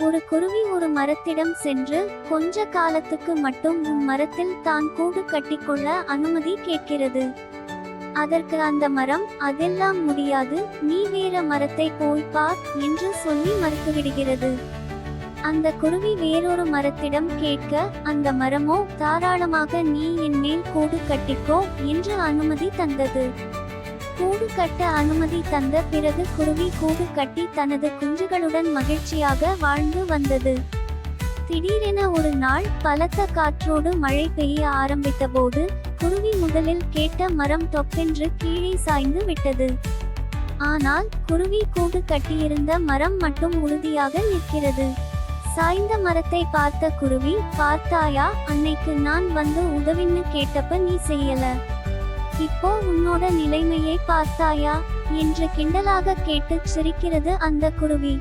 ஒரு குருவி ஒரு மரத்திடம் சென்று கொஞ்ச காலத்துக்கு மட்டும் உன் மரத்தில் தான் கூடு கட்டிக்கொள்ள அனுமதி கேட்கிறது. அதற்கு அந்த மரம், அதெல்லாம் முடியாது, நீ வேற மரத்தை போய் பார் என்று சொல்லி மறுத்துவிடுகிறது. அந்த குருவி வேறொரு மரத்திடம் கேட்க அந்த மரமோ தாராளமாக நீ என் மேல் கூடு கட்டிக்கோ என்று அனுமதி தந்தது. கூடு கட்ட அனுமதி தந்த பிறகு குருவி கூடு கட்டி தனது குஞ்சுகளுடன் மகிழ்ச்சியாக வாழ்ந்து வந்தது. திடீரென ஒரு நாள் பலத்த காற்றோடு மழை பெய்ய ஆரம்பித்த போது குருவி முதலில் கேட்ட மரம் தொப்பென்று கீழே சாய்ந்து விட்டது. ஆனால் குருவி கூடு கட்டியிருந்த மரம் மட்டும் உறுதியாக நிற்கிறது. சாய்ந்த மரத்தை பார்த்த குருவி, பார்த்தாயா, அன்னைக்கு நான் வந்து உதவின்னு கேட்டப்ப நீ செய்யல, இப்போ உன்னோட நிலைமையை பார்த்தாயா என்று கிண்டலாக கேட்டு சிரிக்கிறது அந்த குருவி.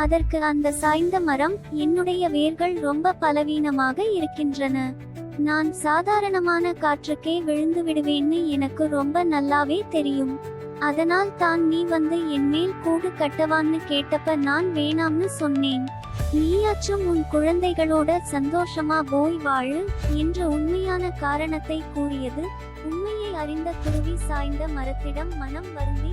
அதற்கு அந்த சாய்ந்த மரம், என்னுடைய வேர்கள் ரொம்ப பலவீனமாக இருக்கின்றன, நான் சாதாரணமான காற்றுக்கே விழுந்து விடுவேன்னு எனக்கு ரொம்ப நல்லாவே தெரியும், அதனால் தான் நீ வந்து என் மேல் கூடு கட்டவான்னு கேட்டப்ப நான் வேணாம்னு சொன்னேன், நீயாச்சும் உன் குழந்தைகளோட சந்தோஷமா போய் வாழு என்ற உண்மையான காரணத்தை கூறியது. உண்மையை அறிந்த குருவி சாய்ந்த மரத்திடம் மனம் வருந்தி